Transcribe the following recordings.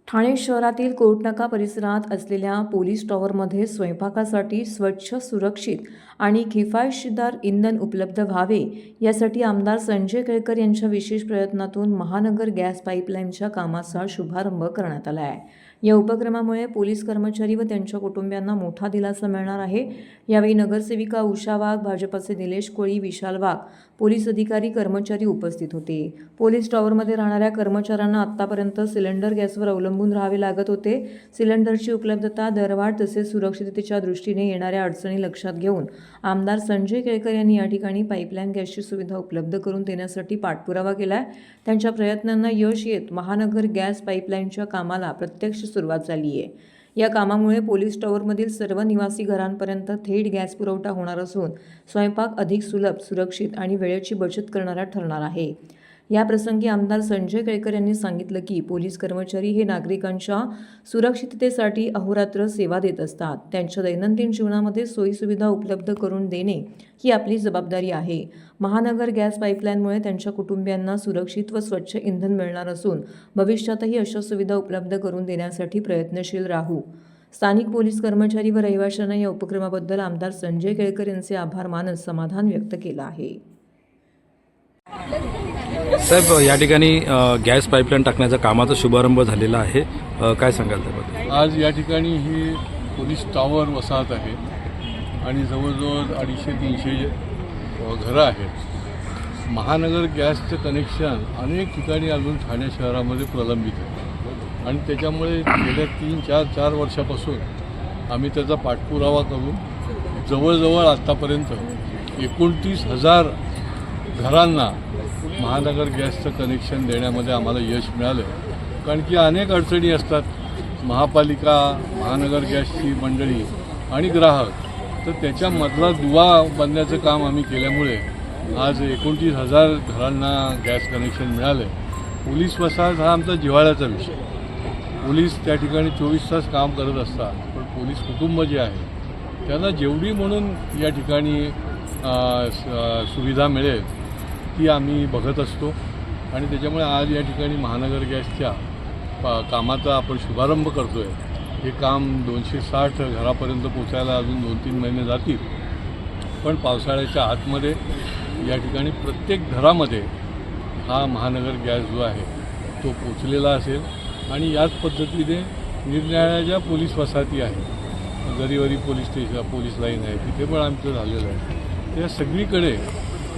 ठाणे शहरातील कोर्टनाका परिसरात असलेल्या पोलीस टॉवरमध्ये स्वयंपाकासाठी स्वच्छ, सुरक्षित आणि किफायतशीर इंधन उपलब्ध व्हावे यासाठी आमदार संजय केळकर यांच्या विशेष प्रयत्नातून महानगर गॅस पाईपलाईनच्या कामाचा शुभारंभ करण्यात आला आहे। या उपक्रमामुळे पोलीस कर्मचारी व त्यांच्या कुटुंबियांना मोठा दिलासा मिळणार आहे। यावेळी नगरसेविका उषा वाघ, भाजपचे निलेश कोळी, विशाल वाघ, पोलीस अधिकारी, कर्मचारी उपस्थित होते। पोलीस टॉवरमध्ये राहणाऱ्या कर्मचाऱ्यांना आतापर्यंत सिलेंडर गॅसवर अवलंबून राहावे लागत होते। सिलेंडरची उपलब्धता, दरवाढ तसेच सुरक्षिततेच्या दृष्टीने येणाऱ्या अडचणी लक्षात घेऊन आमदार संजय केळकर यांनी या ठिकाणी पाईपलाईन गॅसची सुविधा उपलब्ध करून देण्यासाठी पाठपुरावा केला। त्यांच्या प्रयत्नांना यश येत महानगर गॅस पाईपलाईनच्या कामाला प्रत्यक्ष सुरुवात झाली आहे। या कामामुळे पोलीस टॉवरमधील सर्व निवासी घरांपर्यंत थेट गॅस पुरवठा होणार असून स्वयंपाक अधिक सुलभ, सुरक्षित आणि वेळेची बचत करणारा ठरणार आहे। या प्रसंगी आमदार संजय केळकर यांनी सांगितलं की पोलीस कर्मचारी हे नागरिकांच्या सुरक्षिततेसाठी अहोरात्र सेवा देत असतात। त्यांच्या दैनंदिन जीवनामध्ये सोयीसुविधा उपलब्ध करून देणे ही आपली जबाबदारी आहे। महानगर गॅस पाईपलाईनमुळे त्यांच्या कुटुंबियांना सुरक्षित व स्वच्छ इंधन मिळणार असून भविष्यातही अशा सुविधा उपलब्ध करून देण्यासाठी प्रयत्नशील राहू। स्थानिक पोलीस कर्मचारी व रहिवाशांना या उपक्रमाबद्दल आमदार संजय केळकर यांचे आभार मानत समाधान व्यक्त केलं आहे। साहेब, या ठिकाणी गॅस पाईपलाईन टाकण्याचा कामाचा शुभारंभ झालेला आहे, काय सांगाल त्याबद्दल? आज या ठिकाणी ही पोलीस टॉवर वसाहत आहे आणि जवळजवळ 250-300 घरं आहेत। महानगर गॅसचं कनेक्शन अनेक ठिकाणी अजून ठाणे शहरामध्ये प्रलंबित आहे आणि त्याच्यामुळे गेल्या 3-4 वर्षापासून आम्ही त्याचा पाठपुरावा करून जवळजवळ आत्तापर्यंत 29,000 घरांना महानगर गॅसचं कनेक्शन देण्यामध्ये आम्हाला यश मिळालं। कारण की अनेक अडचणी असतात, महापालिका, महानगर गॅसची मंडळी आणि ग्राहक, तर त्याच्यामधला दुवा बनण्याचं काम आम्ही केल्यामुळे आज 29,000 घरांना गॅस कनेक्शन मिळालं। पोलीस वसाहत हा आमचा जिव्हाळ्याचा विषय। पोलीस त्या ठिकाणी 24 तास काम करत असतात, पण पोलीस कुटुंब जे आहे त्यांना जेवढी म्हणून या ठिकाणी सुविधा मिळेल ती आम्ही बघत असतो आणि त्याच्यामुळे आज या ठिकाणी महानगर गॅसच्या कामाचा आपण शुभारंभ करतो आहे। हे काम 260 घरापर्यंत पोचायला अजून 2-3 महिने जातील, पण पावसाळ्याच्या आतमध्ये या ठिकाणी प्रत्येक घरामध्ये हा महानगर गॅस जो आहे तो पोचलेला असेल आणि याच पद्धतीने निरनिराळ्या ज्या पोलीस वसाहती आहेत, गरीवरी पोलीस स्टेशन, पोलीस लाईन आहे, तिथे पण आमचं झालेलं आहे। त्या सगळीकडे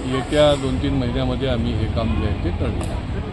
येत्या 2-3 महिन्यामध्ये आम्ही हे काम जे आहे ते करणार आहोत।